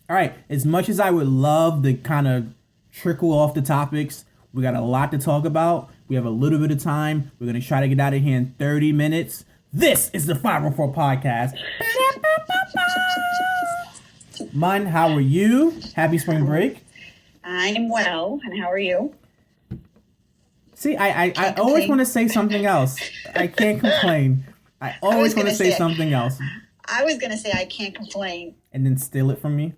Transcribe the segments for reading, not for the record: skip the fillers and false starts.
All right. As much as I would love to kind of trickle off the topics, we got a lot to talk about. We have a little bit of time. We're going to try to get out of here in 30 minutes. This is the 504 Podcast. Mun, how are you? Happy spring break. I am well, and how are you? See, I always want to say something else. I can't complain. I always want to say something else. I was going to say I can't complain. And then steal it from me?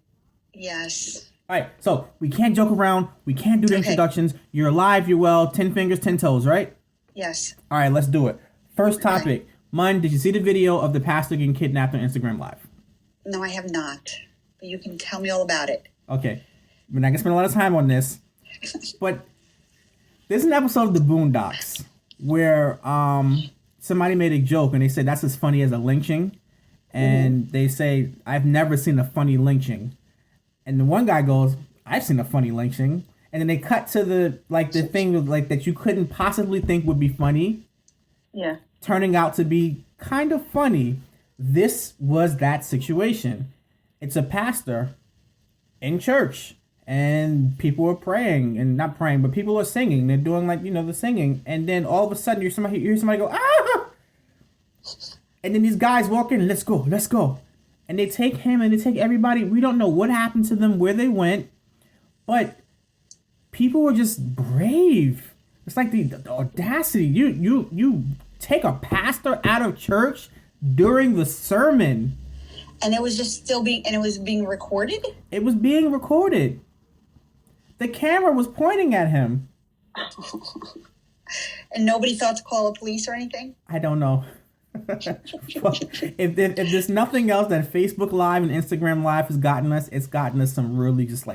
Yes. All right, so we can't joke around. We can't do the introductions. You're alive, you're well, 10 fingers, 10 toes, right? Yes. All right, let's do it. First topic. Mun, did you see the video of the pastor getting kidnapped on Instagram Live? No, I have not. But you can tell me all about it. Okay. We're not going to spend a lot of time on this. But there's an episode of The Boondocks where somebody made a joke and they said that's as funny as a lynching. And they say, I've never seen a funny lynching. And the one guy goes, I've seen a funny lynching. And then they cut to the thing with, that you couldn't possibly think would be funny. Yeah. Turning out to be kind of funny. This was that situation. It's a pastor in church. And people are praying. And not praying, but people are singing. They're doing the singing. And then all of a sudden you hear somebody go, ah! And then these guys walk in, let's go. And they take him and they take everybody. We don't know what happened to them, where they went. But people were just brave. It's like the audacity. You take a pastor out of church during the sermon. And it was just it was being recorded? It was being recorded. The camera was pointing at him. And nobody thought to call the police or anything? I don't know. if there's nothing else that Facebook Live and Instagram Live has gotten us, it's gotten us some really just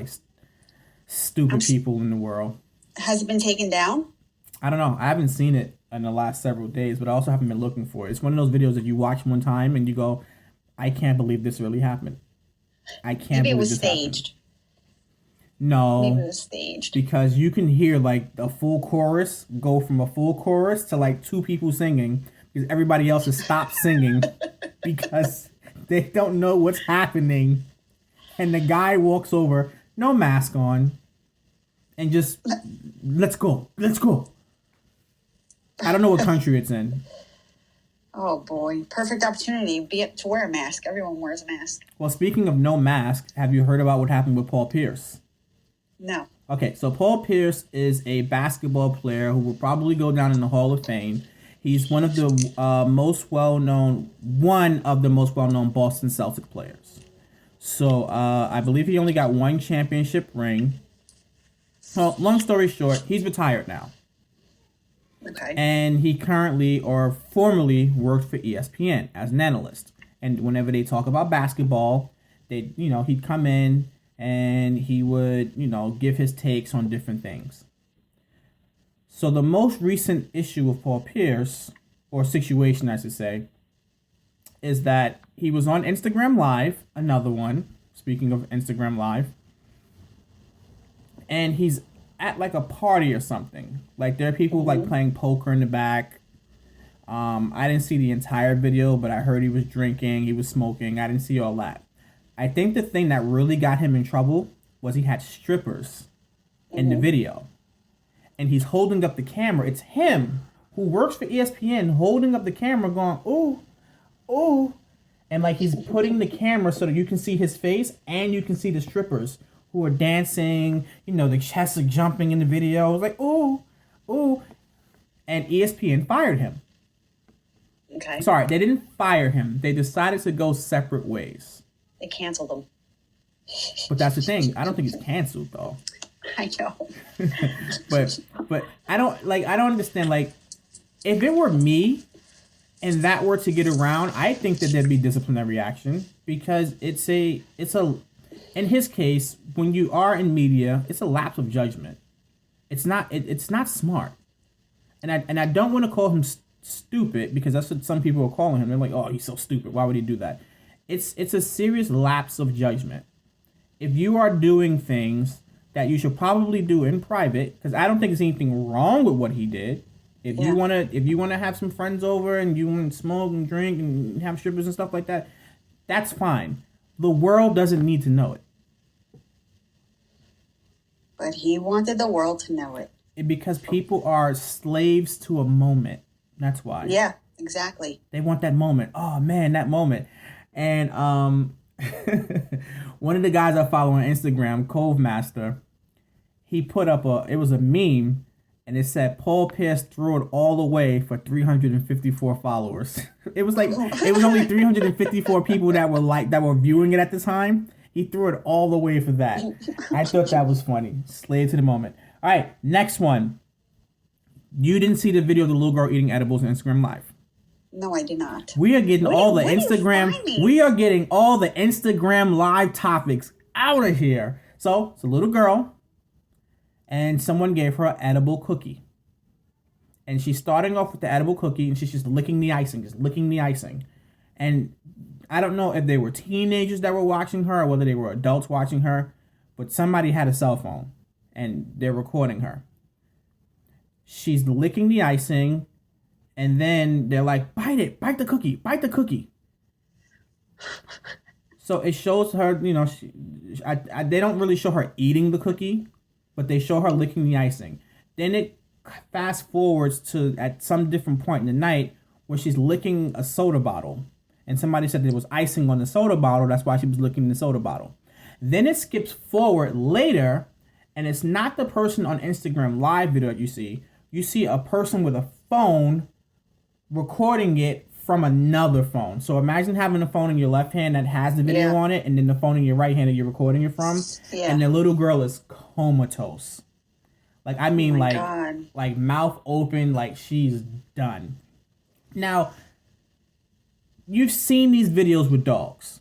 stupid people in the world. Has it been taken down? I don't know. I haven't seen it in the last several days, but I also haven't been looking for it. It's one of those videos that you watch one time and you go, I can't believe this really happened. I can't Maybe believe it was this staged. Happened. No. Maybe it was staged. Because you can hear a full chorus go from a full chorus to two people singing. Because everybody else has stopped singing because they don't know what's happening. And the guy walks over, no mask on, and just, let's go. I don't know what country it's in. Oh, boy. Perfect opportunity to wear a mask. Everyone wears a mask. Well, speaking of no mask, have you heard about what happened with Paul Pierce? No. Okay, so Paul Pierce is a basketball player who will probably go down in the Hall of Fame. He's one of the most well-known Boston Celtics players. So I believe he only got one championship ring. Well, long story short, he's retired now. Okay. And he currently or formerly worked for ESPN as an analyst. And whenever they talk about basketball, he'd come in and he would, give his takes on different things. So the most recent issue of Paul Pierce, or situation I should say, is that he was on Instagram Live, another one, speaking of Instagram Live, and he's at a party or something. There are people playing poker in the back. I didn't see the entire video, but I heard he was drinking, he was smoking. I didn't see all that. I think the thing that really got him in trouble was he had strippers in the video. And he's holding up the camera. It's him who works for ESPN holding up the camera going, ooh, ooh. And he's putting the camera so that you can see his face and you can see the strippers who are dancing. The chests are jumping in the video. It was ooh, ooh. And ESPN fired him. Okay. Sorry, they didn't fire him. They decided to go separate ways. They canceled him. But that's the thing. I don't think he's canceled, though. I know. but I don't understand. If it were me and that were to get around, I think that there'd be disciplinary action because it's a in his case, when you are in media, it's a lapse of judgment. It's not smart. And I don't want to call him stupid because that's what some people are calling him. They're like, oh, he's so stupid. Why would he do that? It's a serious lapse of judgment. If you are doing things that you should probably do in private, because I don't think there's anything wrong with what he did. If you wanna have some friends over and you want to smoke and drink and have strippers and stuff like that, that's fine. The world doesn't need to know it. But he wanted the world to know it. Because people are slaves to a moment. That's why. Yeah, exactly. They want that moment. Oh man, that moment. And one of the guys I follow on Instagram, Cove Master, he put up it was a meme, and it said Paul Pierce threw it all away for 354 followers. It was only 354 people that were viewing it at the time. He threw it all away for that. I thought that was funny. Slave to the moment. All right, next one. You didn't see the video of the little girl eating edibles on Instagram Live. No, I did not. We are getting all the Instagram Live topics out of here. So it's a little girl, and someone gave her an edible cookie. And she's starting off with the edible cookie, and she's just licking the icing. And I don't know if they were teenagers that were watching her or whether they were adults watching her, but somebody had a cell phone, and they're recording her. She's licking the icing, and then they're like, bite the cookie. So it shows her, they don't really show her eating the cookie, but they show her licking the icing. Then it fast forwards to at some different point in the night where she's licking a soda bottle. And somebody said there was icing on the soda bottle. That's why she was licking the soda bottle. Then it skips forward later, and it's not the person on Instagram Live video that you see. You see a person with a phone recording it from another phone. So imagine having a phone in your left hand that has the video on it, and then the phone in your right hand that you're recording it from. Yeah. And the little girl is comatose. Like, I mean, like mouth open, like she's done. Now, you've seen these videos with dogs.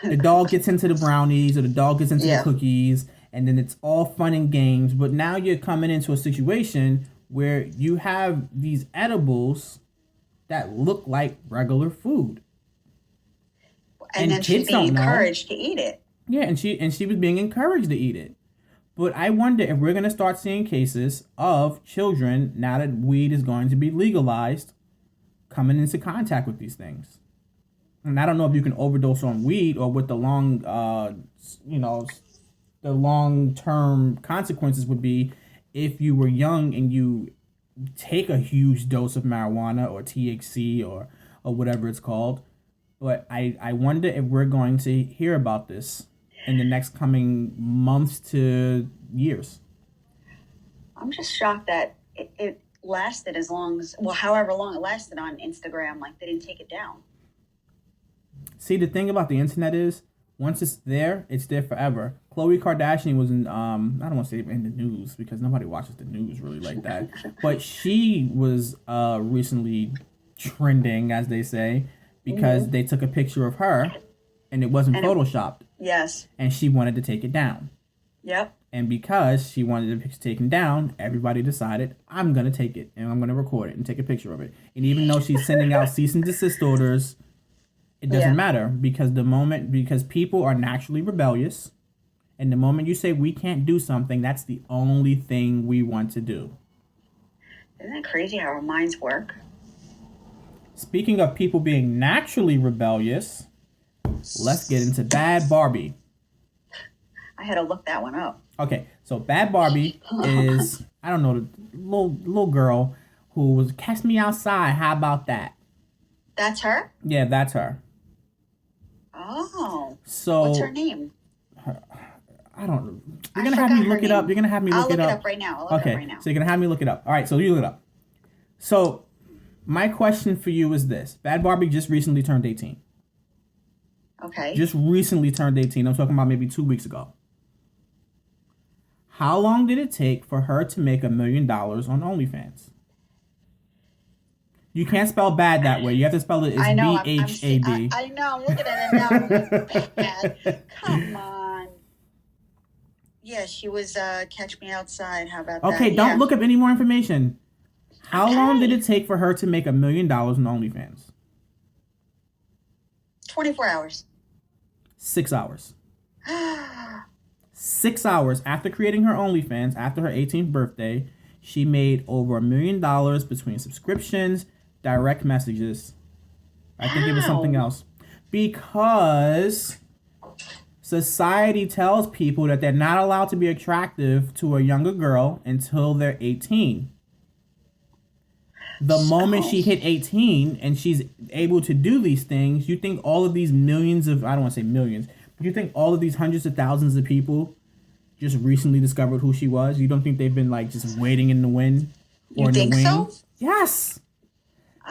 The dog gets into the brownies or the dog gets into the cookies, and then it's all fun and games. But now you're coming into a situation where you have these edibles that look like regular food. And then she's being encouraged to eat it. Yeah, and she was being encouraged to eat it. But I wonder if we're going to start seeing cases of children, now that weed is going to be legalized, coming into contact with these things. And I don't know if you can overdose on weed or what the long-term consequences would be if you were young and you take a huge dose of marijuana or THC or whatever it's called. But I wonder if we're going to hear about this in the next coming months to years. I'm just shocked that it lasted as long as, however long it lasted on Instagram. Like, they didn't take it down. See, the thing about the internet is, once it's there forever. Khloe Kardashian was in, I don't want to say in the news because nobody watches the news really like that. But she was recently trending, as they say, because they took a picture of her and it wasn't photoshopped. Yes. And she wanted to take it down. Yep. And because she wanted the picture taken down, everybody decided, I'm going to take it and I'm going to record it and take a picture of it. And even though she's sending out cease and desist orders, it doesn't matter because people are naturally rebellious. And the moment you say we can't do something, that's the only thing we want to do. Isn't that crazy how our minds work? Speaking of people being naturally rebellious, let's get into Bad Barbie. I had to look that one up. Okay, so Bad Barbie is, I don't know, the little girl who was Catch Me Outside. How about that? That's her? Yeah, that's her. Oh. So what's her name? I don't know. You're going to have me look it up. You're going to have me look it up. I'll look it up right now. So you're going to have me look it up. All right, so you look it up. So my question for you is this. Bad Barbie just recently turned 18. Okay. Just recently turned 18. I'm talking about maybe 2 weeks ago. How long did it take for her to make $1 million on OnlyFans? You can't spell bad that way. You have to spell it as B-H-A-D. I know. I'm looking at it now. Bad. Come on. Yeah, she was Catch Me Outside. How about that? Okay, don't look up any more information. How long did it take for her to make $1 million on OnlyFans? 24 hours. 6 hours. 6 hours after creating her OnlyFans, after her 18th birthday, she made over $1 million between subscriptions, direct messages. I think it was something else. Because society tells people that they're not allowed to be attractive to a younger girl until they're 18. The moment she hit 18 and she's able to do these things, you think all of these millions of, I don't want to say millions, but you think all of these hundreds of thousands of people just recently discovered who she was? You don't think they've been like just waiting in the wind or in the wings? So? Yes.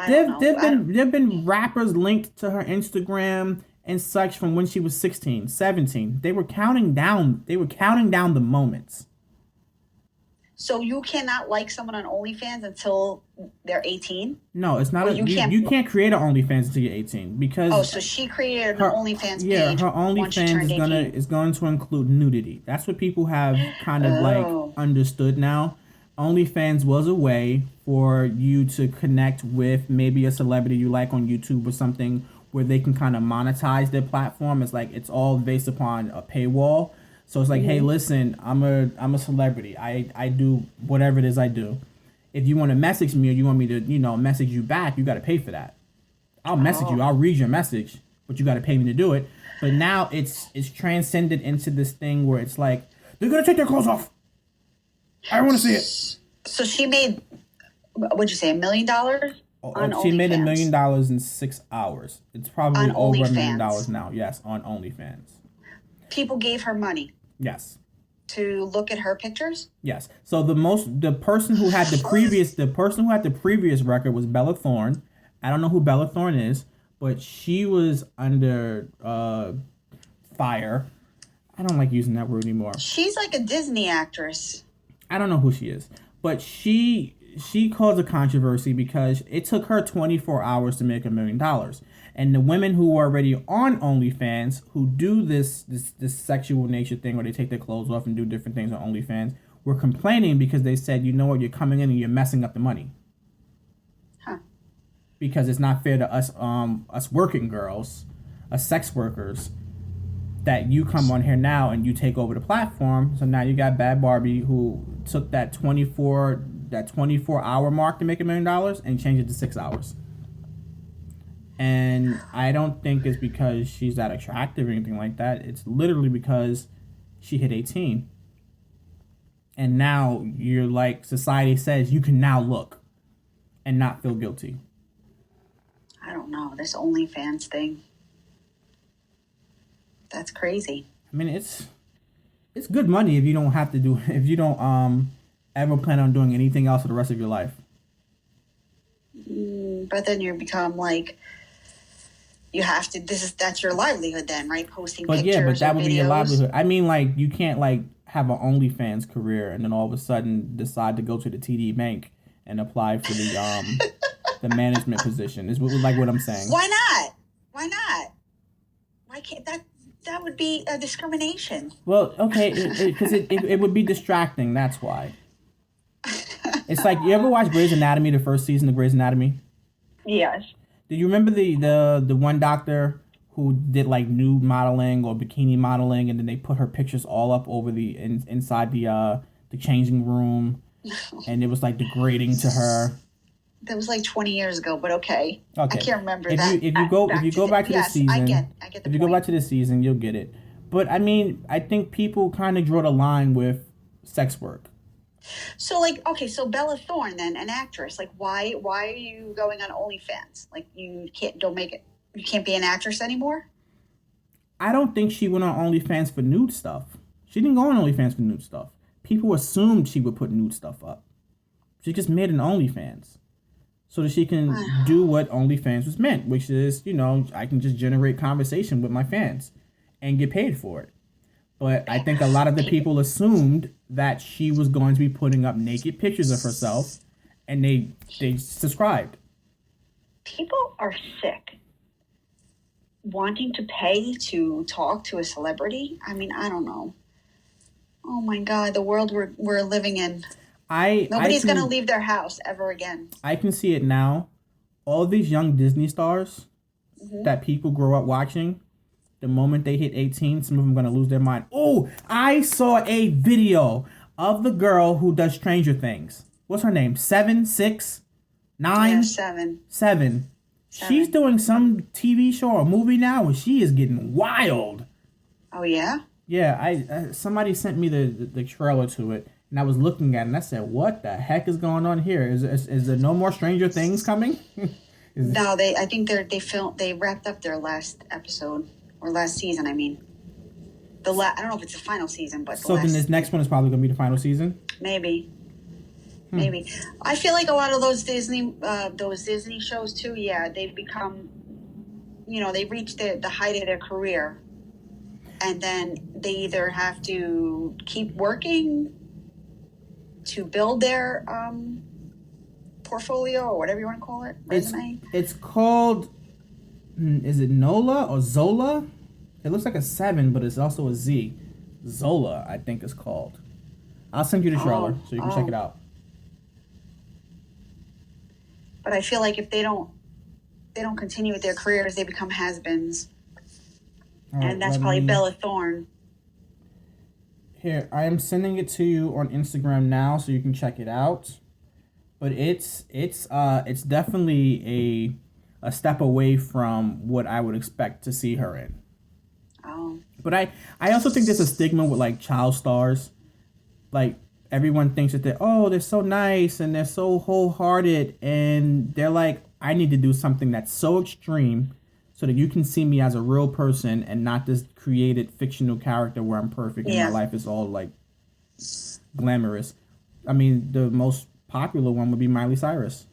There've been rappers linked to her Instagram and such from when she was 16, 17. They were counting down the moments. So you cannot like someone on OnlyFans until they're 18? No, it's not. You can't create an OnlyFans until you're 18 because. So she created an OnlyFans page. Yeah, her OnlyFans is going to include nudity. That's what people have kind of like understood now. OnlyFans was a way for you to connect with maybe a celebrity you like on YouTube or something where they can kind of monetize their platform. It's all based upon a paywall. So it's like, hey, listen, I'm a celebrity. I do whatever it is I do. If you want to message me or you want me to, message you back, you got to pay for that. I'll message you. I'll read your message, but you got to pay me to do it. But now it's transcended into this thing where it's like, they're going to take their clothes off. I want to see it. So she made, what'd you say, $1 million? She made $1 million in 6 hours. It's probably over $1 million now. Yes, on OnlyFans. People gave her money. Yes. To look at her pictures? Yes. So the person who had the previous record was Bella Thorne. I don't know who Bella Thorne is, but she was under fire. I don't like using that word anymore. She's like a Disney actress. I don't know who she is, but she caused a controversy because it took her 24 hours to make $1 million. And the women who are already on OnlyFans, who do this sexual nature thing where they take their clothes off and do different things on OnlyFans, were complaining because they said, you know what, you're coming in and you're messing up the money. Huh. Because it's not fair to us working girls, us sex workers, that you come on here now and you take over the platform. So now you got Bad Barbie who took that 24 hour mark to make $1 million and changed it to 6 hours. And I don't think it's because she's that attractive or anything like that. It's literally because she hit 18. And now you're like, society says you can now look and not feel guilty. I don't know. This OnlyFans thing. That's crazy. I mean, it's good money if you don't ever plan on doing anything else for the rest of your life. But then you become like, you have to. That's your livelihood then, right? Posting pictures. Yeah, but that would videos. be your livelihood. I mean, like you can't like have an OnlyFans career and then all of a sudden decide to go to the TD Bank and apply for the the management position. Is like what I'm saying. Why not? Why can't that? That would be a discrimination. Well, okay, because it would be distracting. That's why. It's like, you ever watch Grey's Anatomy, the first season of Grey's Anatomy? Yes. Do you remember the one doctor who did like nude modeling or bikini modeling, and then they put her pictures all up over the inside the changing room, and it was like degrading to her? That was like 20 years ago, but okay. I can't remember that. If you go back to the season, I get the point. If you go back to the season, you'll get it. But I mean, I think people kind of draw the line with sex work. So so Bella Thorne then, an actress, like why are you going on OnlyFans? Like you can't be an actress anymore? I don't think she went on OnlyFans for nude stuff. She didn't go on OnlyFans for nude stuff. People assumed she would put nude stuff up. She just made an OnlyFans so that she can do what OnlyFans was meant, which is, I can just generate conversation with my fans and get paid for it. But I think a lot of the people assumed that she was going to be putting up naked pictures of herself, and they subscribed. People are sick. Wanting to pay to talk to a celebrity? I mean, I don't know. Oh my God, the world we're living in. Nobody's going to leave their house ever again. I can see it now. All these young Disney stars that people grow up watching, the moment they hit 18, some of them are going to lose their mind. Oh, I saw a video of the girl who does Stranger Things. What's her name? 7, 6, 9? Yeah, 7. 7. She's doing some TV show or movie now, and she is getting wild. Oh yeah. Yeah, I somebody sent me the trailer to it, and I was looking at it, and I said, "What the heck is going on here? Is there no more Stranger Things coming?" Is, No, I think they wrapped up their last episode or last season. I mean, I don't know if it's the final season, but the so then last this next one is probably gonna be the final season. maybe. Hmm. Maybe. I feel like a lot of those Disney shows too. Yeah, they've become, they reach the height of their career, and then they either have to keep working to build their portfolio or whatever you want to call it, resume. It's called. Is it Nola or Zola? It looks like a 7, but it's also a Z. Zola, I think it's called. I'll send you the trailer so you can check it out. But I feel like if they don't continue with their careers, they become has-beens. Right, and that's probably Bella Thorne. Here, I am sending it to you on Instagram now so you can check it out. But it's definitely a step away from what I would expect to see her in. Oh. But I also think there's a stigma with like child stars. Like everyone thinks that they're so nice and they're so wholehearted, and they're like, I need to do something that's so extreme so that you can see me as a real person and not this created fictional character where I'm perfect and my life is all like glamorous. I mean, the most popular one would be Miley Cyrus.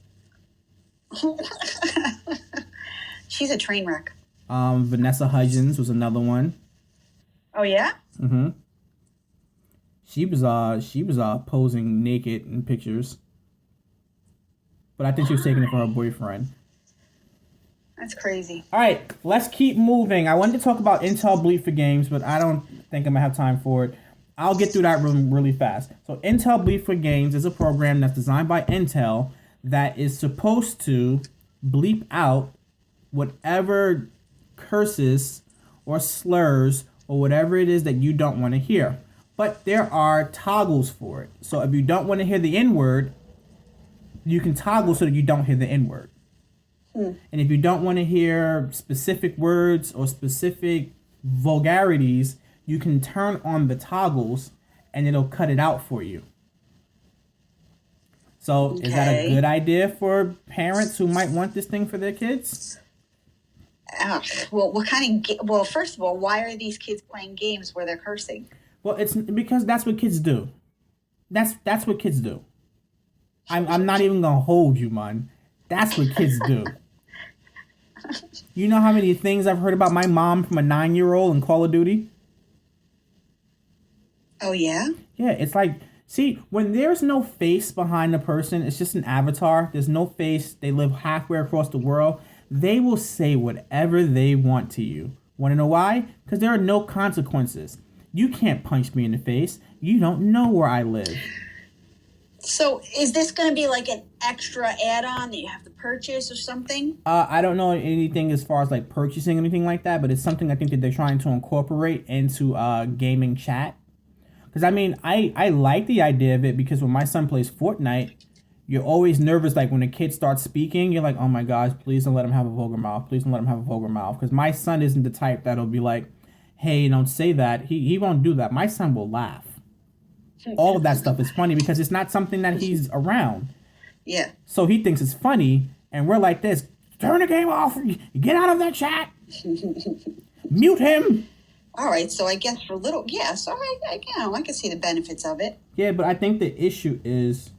She's a train wreck. Vanessa Hudgens was another one. Oh yeah? Mm-hmm. She was posing naked in pictures. But I think she was taking it for her boyfriend. That's crazy. All right, let's keep moving. I wanted to talk about Intel Bleed for Games, but I don't think I'm going to have time for it. I'll get through that really fast. So Intel Bleed for Games is a program that's designed by Intel that is supposed to bleep out whatever curses or slurs or whatever it is that you don't want to hear. But there are toggles for it. So if you don't want to hear the N-word, you can toggle so that you don't hear the N-word. And if you don't want to hear specific words or specific vulgarities, you can turn on the toggles and it'll cut it out for you. So is that a good idea for parents who might want this thing for their kids? Well, what kind of well, first of all, why are these kids playing games where they're cursing? Well, it's because that's what kids do. That's what kids do. I'm not even gonna hold you, man. That's what kids do. You know how many things I've heard about my mom from a 9-year-old in Call of Duty? Oh, yeah? Yeah, it's like, see, when there's no face behind the person, it's just an avatar. There's no face. They live halfway across the world. They will say whatever they want to you. Want to know why? Because there are no consequences. You can't punch me in the face. You don't know where I live. So is this going to be like an extra add-on that you have to purchase or something? I don't know anything as far as like purchasing anything like that, but it's something I think that they're trying to incorporate into gaming chat. Because I mean, I like the idea of it because when my son plays Fortnite, you're always nervous. Like when a kid starts speaking, you're like, oh my gosh, please don't let him have a vulgar mouth. Please don't let him have a vulgar mouth. Because my son isn't the type that'll be like, hey, don't say that. He won't do that. My son will laugh. All of that stuff is funny because it's not something that he's around. Yeah. So he thinks it's funny, and we're like this. Turn the game off. Get out of that chat. Mute him. All right. So I guess for little, yeah. So I can see the benefits of it. Yeah, but I think the issue is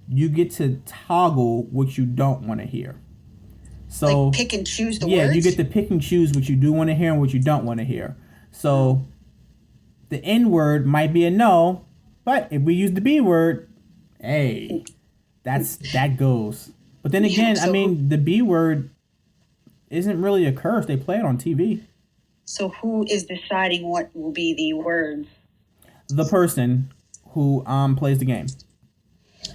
you get to toggle what you don't want to hear. So like pick and choose the words? Yeah, you get to pick and choose what you do want to hear and what you don't want to hear. So the N word might be a no, but if we use the B word, hey, that goes. But then again, I mean, the B word isn't really a curse. They play it on TV. So who is deciding what will be the words? The person who plays the game.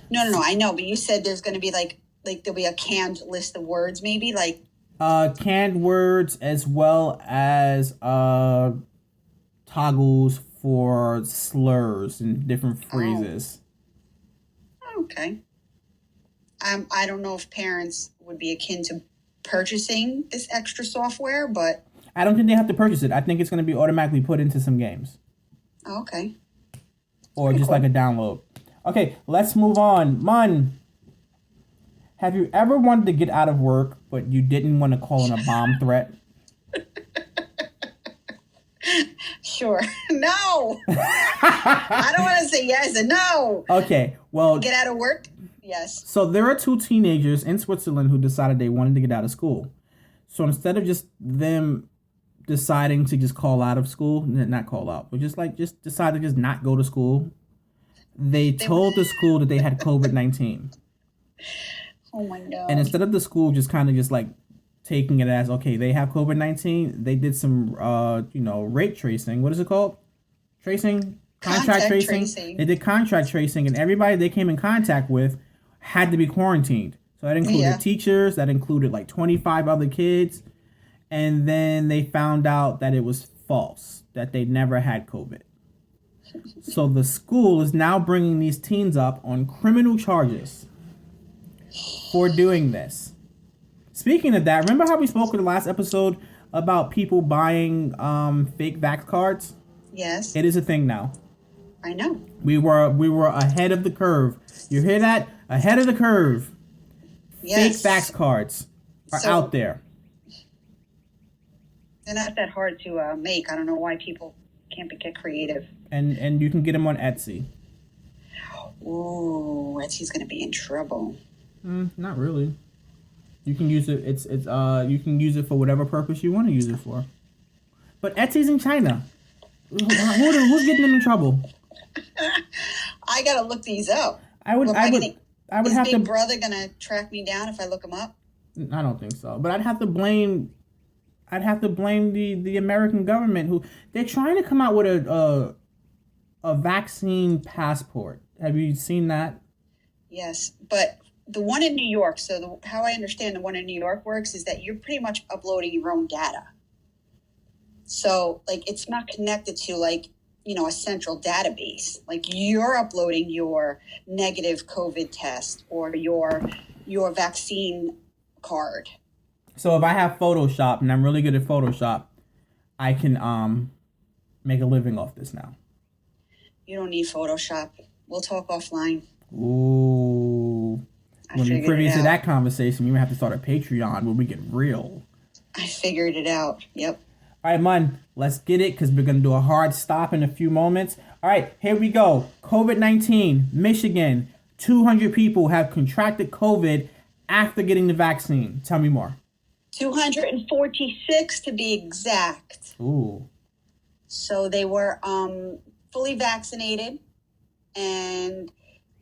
No, I know, but you said there's going to be like there'll be a canned list of words, maybe like canned words as well as toggles for slurs and different phrases. Oh. Okay. I don't know if parents would be akin to purchasing this extra software, but I don't think they have to purchase it. I think it's going to be automatically put into some games. Oh, okay. Or just like a download. Okay, let's move on. Mun, have you ever wanted to get out of work, but you didn't want to call in a bomb threat? Sure. No. I don't want to say yes and no. Okay, well... Get out of work? Yes. So there are two teenagers in Switzerland who decided they wanted to get out of school. So instead of just them deciding to just call out of school, not call out, but just decide to just not go to school, they told the school that they had COVID-19. Oh my God. And instead of the school just kind of just like taking it as, okay, they have COVID-19, they did some, rate tracing. What is it called? Tracing? Contact tracing. They did contact tracing, and everybody they came in contact with had to be quarantined. So that included teachers, that included like 25 other kids. And then they found out that it was false, that they never had COVID. So the school is now bringing these teens up on criminal charges for doing this. Speaking of that, remember how we spoke in the last episode about people buying fake vax cards? Yes. It is a thing now. I know. We were ahead of the curve. You hear that? Ahead of the curve. Yes. Fake vax cards are out there. They're not that hard to make. I don't know why people can't get creative. And you can get them on Etsy. Ooh, Etsy's gonna be in trouble. Not really. You can use it. It's you can use it for whatever purpose you want to use it for. But Etsy's in China. Who's getting them in trouble? I gotta look these up. I would have Big Brother gonna track me down if I look them up? I don't think so. But I'd have to blame the American government, who they're trying to come out with a vaccine passport. Have you seen that? Yes, but the one in New York. So how I understand the one in New York works is that you're pretty much uploading your own data. So like it's not connected to like, a central database. Like you're uploading your negative COVID test or your vaccine card. So if I have Photoshop and I'm really good at Photoshop, I can make a living off this now. You don't need Photoshop. We'll talk offline. Ooh. When you're privy to that conversation, you have to start a Patreon where we get real. I figured it out. Yep. All right, Mun, let's get it because we're going to do a hard stop in a few moments. All right, here we go. COVID-19, Michigan. 200 people have contracted COVID after getting the vaccine. Tell me more. 246 to be exact. Ooh. So they were fully vaccinated and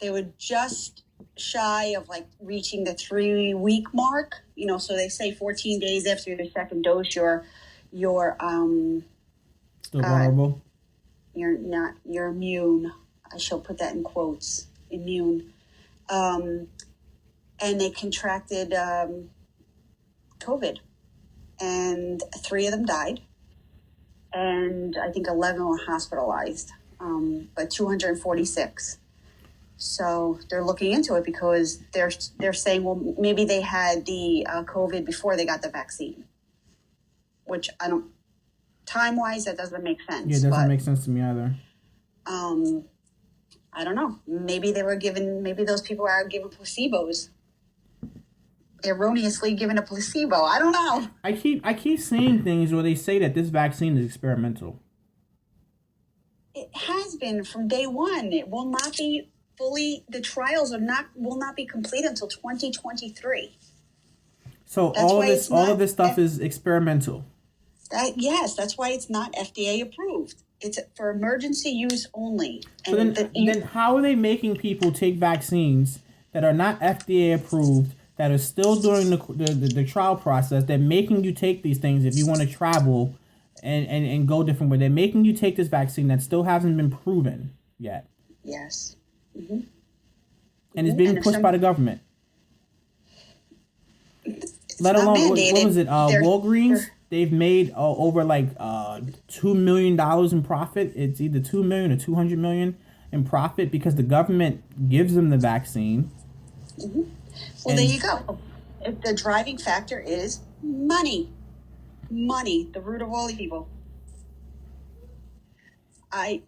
they were just shy of like reaching the 3-week mark. So they say 14 days after your second dose, you're still vulnerable. You're immune. I shall put that in quotes. Immune. And they contracted COVID, and 3 of them died, and I think 11 were hospitalized, but 246. So they're looking into it because they're saying, well, maybe they had the COVID before they got the vaccine, which I don't. Time-wise, that doesn't make sense. Yeah, it doesn't make sense to me either. I don't know. Maybe those people are given placebos. Erroneously given a placebo. I don't know. I keep seeing things where they say that this vaccine is experimental. It has been from day one. It will not be fully. The trials will not be complete until 2023. So all of this stuff is experimental. That's why it's not FDA approved. It's for emergency use only. So then how are they making people take vaccines that are not FDA approved, that are still doing the trial process? They're making you take these things if you want to travel and go different way. They're making you take this vaccine that still hasn't been proven yet. Yes. Mm-hmm. And it's being pushed by the government. Let alone, what was it? Walgreens? They've made over like $2 million in profit. It's either $2 million or $200 million in profit because the government gives them the vaccine. Mm-hmm. Well, there you go. The driving factor is money. Money, the root of all evil.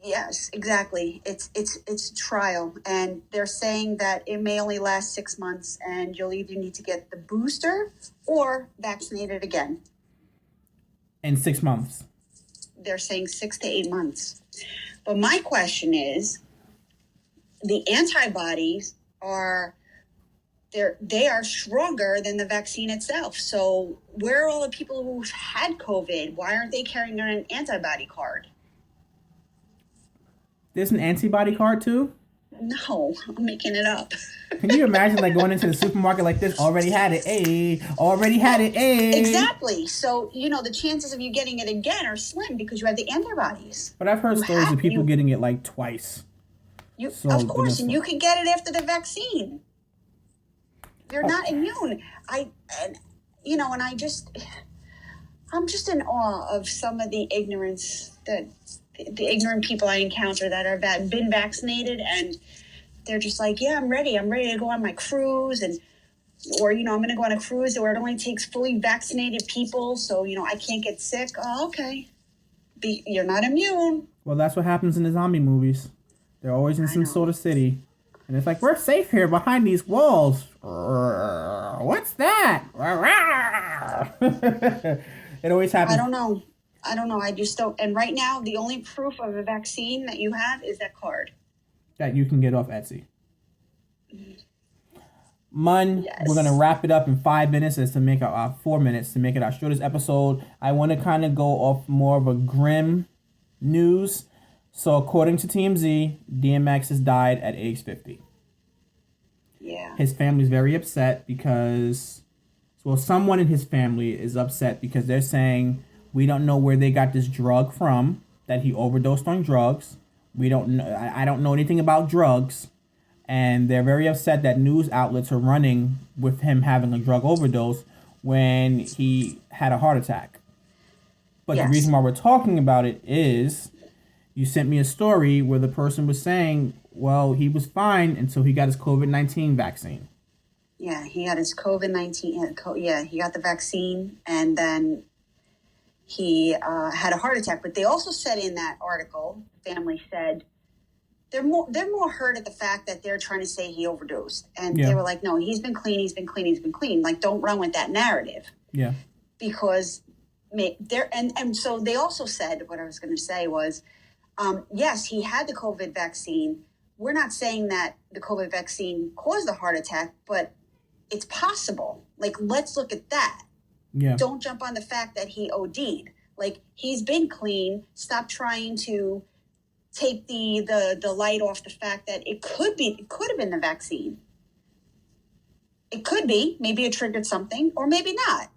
Yes, exactly. It's trial, and they're saying that it may only last 6 months, and you'll either need to get the booster or vaccinated again. In 6 months. They're saying 6 to 8 months. But my question is, the antibodies they are stronger than the vaccine itself. So where are all the people who've had COVID? Why aren't they carrying an antibody card? There's an antibody card too? No, I'm making it up. Can you imagine like going into the supermarket like this? Already had it, already had it, Exactly. So, the chances of you getting it again are slim because you have the antibodies. But I've heard stories of people getting it like twice. Of course, and you can get it after the vaccine. You're not immune. I'm just in awe of some of the ignorance the ignorant people I encounter that are been vaccinated, and they're just like, yeah, I'm ready to go on my cruise, or I'm going to go on a cruise where it only takes fully vaccinated people, so I can't get sick. Oh, okay. You're not immune. Well, that's what happens in the zombie movies. They're always in some sort of city, and it's like, we're safe here behind these walls. What's that? It always happens. I don't know. I just don't. And right now, the only proof of a vaccine that you have is that card that you can get off Etsy. Yes. We're gonna wrap it up in 5 minutes, as to make 4 minutes to make it our shortest episode. I want to kind of go off more of a grim news. So, according to TMZ, DMX has died at age 50. Yeah. His family's very upset because, someone in his family is upset because they're saying, we don't know where they got this drug from, that he overdosed on drugs. We don't know. I don't know anything about drugs. And they're very upset that news outlets are running with him having a drug overdose when he had a heart attack. But The reason why we're talking about it is you sent me a story where the person was saying, well, he was fine until he got his COVID-19 vaccine. Yeah, he got his COVID-19. He got the vaccine, and then he had a heart attack. But they also said in that article, the family said they're more hurt at the fact that they're trying to say he overdosed, and they were like, no, he's been clean. Like, don't run with that narrative. Yeah, because so they also said, what I was going to say was, yes, he had the COVID vaccine. We're not saying that the COVID vaccine caused the heart attack, but it's possible. Like, let's look at that. Yeah. Don't jump on the fact that he OD'd. Like, he's been clean. Stop trying to take the light off the fact that it could have been the vaccine. It could be. Maybe it triggered something, or maybe not.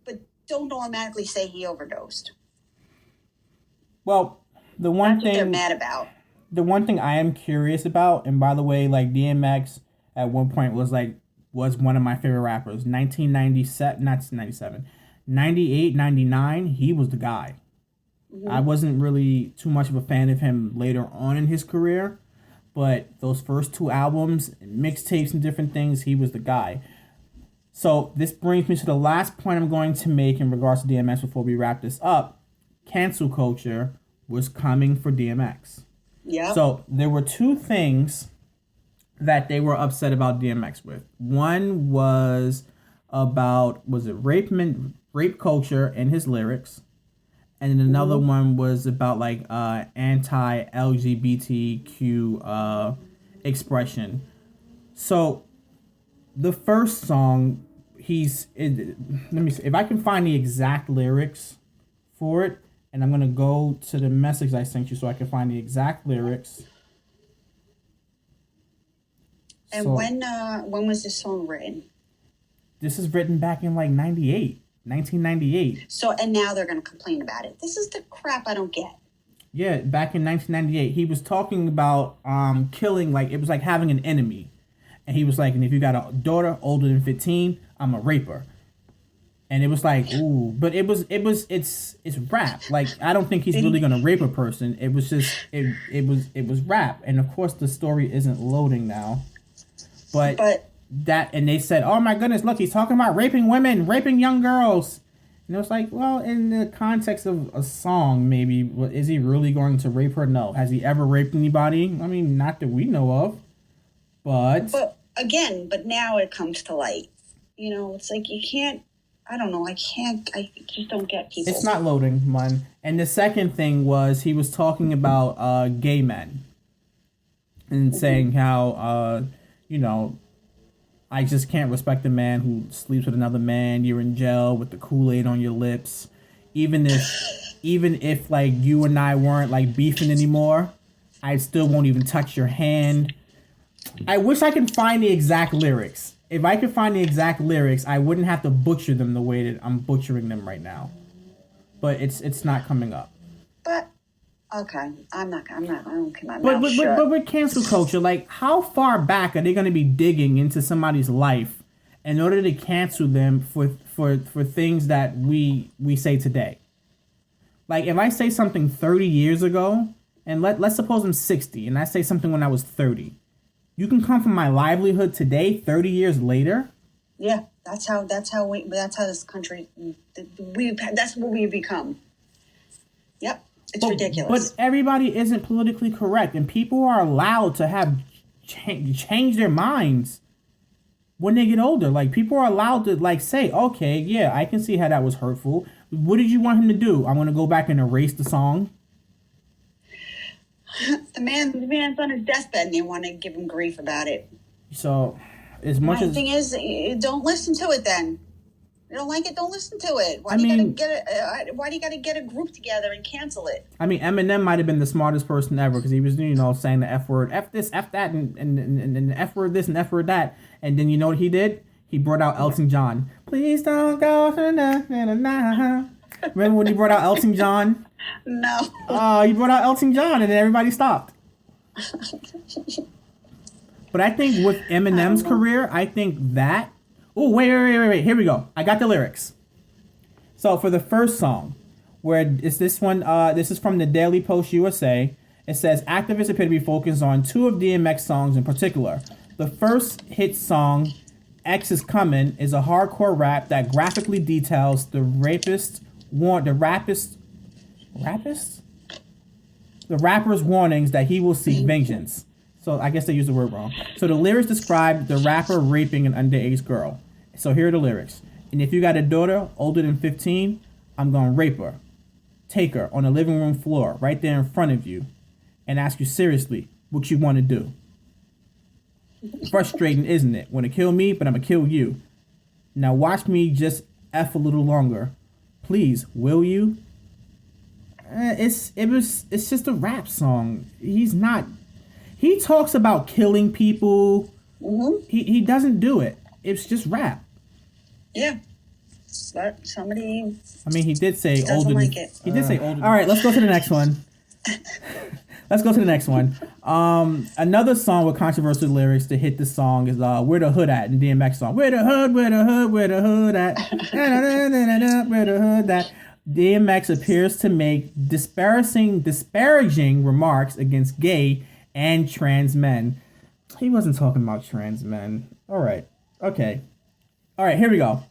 But don't automatically say he overdosed. Well, the one thing they're mad about. The one thing I am curious about, and by the way, like, DMX at one point was one of my favorite rappers. 98, 99, he was the guy. Mm-hmm. I wasn't really too much of a fan of him later on in his career, but those first 2 albums, mixtapes and different things, he was the guy. So this brings me to the last point I'm going to make in regards to DMX before we wrap this up. Cancel culture was coming for DMX. Yeah. So there were 2 things that they were upset about DMX with. One was about, rape culture in his lyrics, and then another one was about like anti-LGBTQ expression. So the first song, let me see if I can find the exact lyrics for it. And I'm going to go to the message I sent you so I can find the exact lyrics. And when was this song written? This is written back in like 1998. So, and now they're going to complain about it. This is the crap I don't get. Yeah, back in 1998. He was talking about killing, like, it was like having an enemy. And he was like, and if you got a daughter older than 15, I'm a raper. And it was like, ooh, but it's rap. Like, I don't think he's really gonna rape a person. It was just, it was rap. And of course the story isn't loading now. But that, and they said, oh my goodness, look, he's talking about raping women, raping young girls. And it's like, well, in the context of a song, maybe, is he really going to rape her? No. Has he ever raped anybody? I mean, not that we know of. But again, but now it comes to light. You know, it's like you can't. I don't know. I just don't get people. It's not loading, man. And the second thing was he was talking about gay men and saying how, you know, I just can't respect a man who sleeps with another man. You're in jail with the Kool-Aid on your lips. Even if like you and I weren't like beefing anymore, I still won't even touch your hand. I wish I could find the exact lyrics. If I could find the exact lyrics, I wouldn't have to butcher them the way that I'm butchering them right now. But it's not coming up. But okay, I don't keep my But mouth shut. but with cancel culture, like how far back are they going to be digging into somebody's life in order to cancel them for things that we say today? Like if I say something 30 years ago, and let's suppose I'm 60, and I say something when I was 30. You can come from my livelihood today, 30 years later. Yeah, that's how this country that's what we've become. Yep, it's ridiculous. But everybody isn't politically correct, and people are allowed to have change their minds when they get older. Like people are allowed to like say, okay, yeah, I can see how that was hurtful. What did you want him to do? I'm gonna go back and erase the song. The man's on his deathbed and they want to give him grief about it. So, as much as... The thing is, don't listen to it then. You don't like it, don't listen to it. Why do you gotta get a group together and cancel it? I mean, Eminem might have been the smartest person ever because he was, saying the F word, F this, F that, and F word this and F word that. And then you know what he did? He brought out Elton John. Please don't go for nothing. Remember when he brought out Elton John? No. He brought out Elton John and then everybody stopped. But I think with Eminem's career, I think that... Oh, wait. Here we go. I got the lyrics. So for the first song, where is this one? This is from the Daily Post USA. It says, activists appear to be focused on two of DMX songs in particular. The first hit song, X is Coming, is a hardcore rap that graphically details the rapper's warnings that he will seek vengeance. So I guess they used the word wrong. So the lyrics describe the rapper raping an underage girl. So here are the lyrics. And if you got a daughter older than 15, I'm going to rape her. Take her on the living room floor right there in front of you and ask you seriously what you want to do. Frustrating, isn't it? Want to kill me, but I'm going to kill you. Now watch me just F a little longer. Please, will you? It's just a rap song. He talks about killing people. Mm-hmm. He doesn't do it. It's just rap. Yeah. But somebody... I mean, he did say older. Like it. He did say older. All right, let's go to the next one. Another song with controversial lyrics to hit the song is "Where the Hood At" in DMX song. Where the hood at? Where the hood at? DMX appears to make disparaging remarks against gay and trans men. He wasn't talking about trans men. All right. Okay. All right, here we go.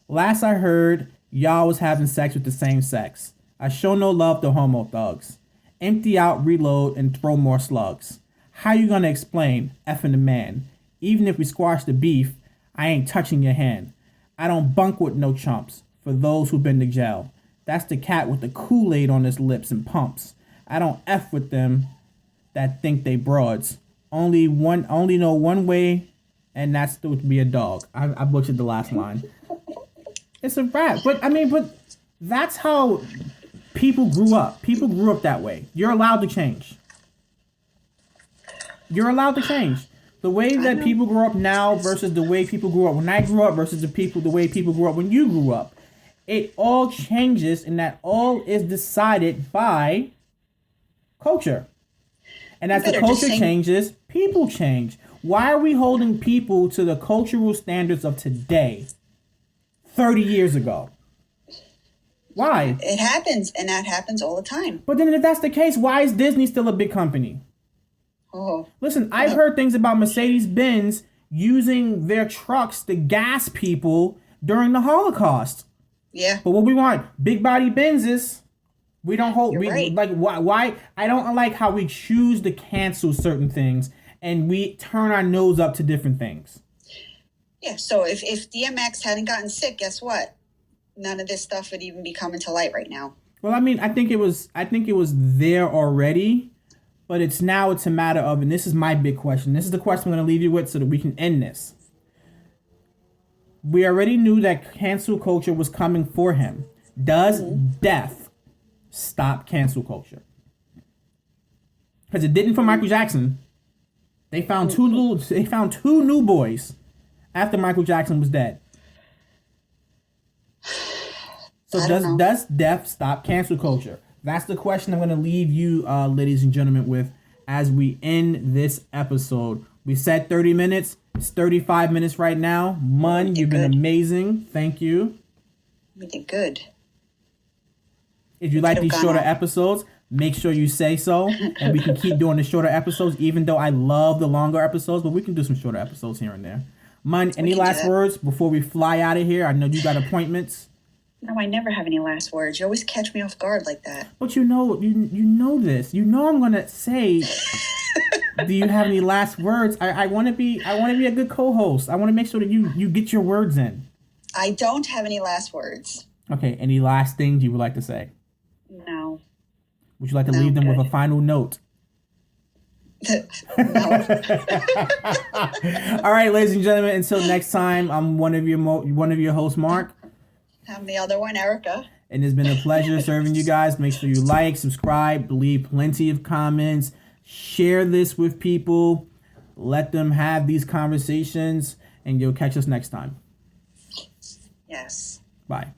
Last I heard, y'all was having sex with the same sex. I show no love to homo thugs. Empty out, reload, and throw more slugs. How you gonna explain effing a man? Even if we squash the beef, I ain't touching your hand. I don't bunk with no chumps. For those who've been to jail, that's the cat with the Kool-Aid on his lips and pumps. I don't F with them that think they broads. Only know one way, and that's to be a dog. I butchered the last line. It's a rap, but that's how people grew up. People grew up that way. You're allowed to change. You're allowed to change. The way that people grow up now versus the way people grew up when I grew up versus the way people grew up when you grew up. It all changes, and that all is decided by culture. And as the culture changes, people change. Why are we holding people to the cultural standards of today 30 years ago? Why? It happens, and that happens all the time. But then if that's the case, why is Disney still a big company? Oh. Listen, I've heard things about Mercedes-Benz using their trucks to gas people during the Holocaust. Yeah, But what we want, big body Benzes. We don't hold. you're We right. like why? I don't like how we choose to cancel certain things and we turn our nose up to different things. Yeah, so if DMX hadn't gotten sick, guess what? None of this stuff would even be coming to light right now. Well, I mean, I think it was there already, but it's a matter of, and this is my big question. This is the question I'm going to leave you with so that we can end this. We already knew that cancel culture was coming for him. Does death stop cancel culture? Because it didn't for Michael Jackson. They found two new boys after Michael Jackson was dead. So does death stop cancel culture? That's the question I'm going to leave you, ladies and gentlemen, with as we end this episode. We said 30 minutes. It's 35 minutes right now. Mun, you've been amazing. Thank you. We did good. If you like these shorter episodes, make sure you say so. And we can keep doing the shorter episodes, even though I love the longer episodes. But we can do some shorter episodes here and there. Mun, any last words before we fly out of here? I know you got appointments. No, I never have any last words. You always catch me off guard like that. But you know this. You know I'm gonna say. Do you have any last words? I want to be a good co-host. I want to make sure that you get your words in. I don't have any last words. Okay. Any last things you would like to say? No. Would you like to leave them with a final note? No. All right, ladies and gentlemen. Until next time, I'm one of your hosts, Mark. I'm the other one, Erica. And it's been a pleasure serving you guys. Make sure you like, subscribe, leave plenty of comments, share this with people, let them have these conversations, and you'll catch us next time. Yes. Bye.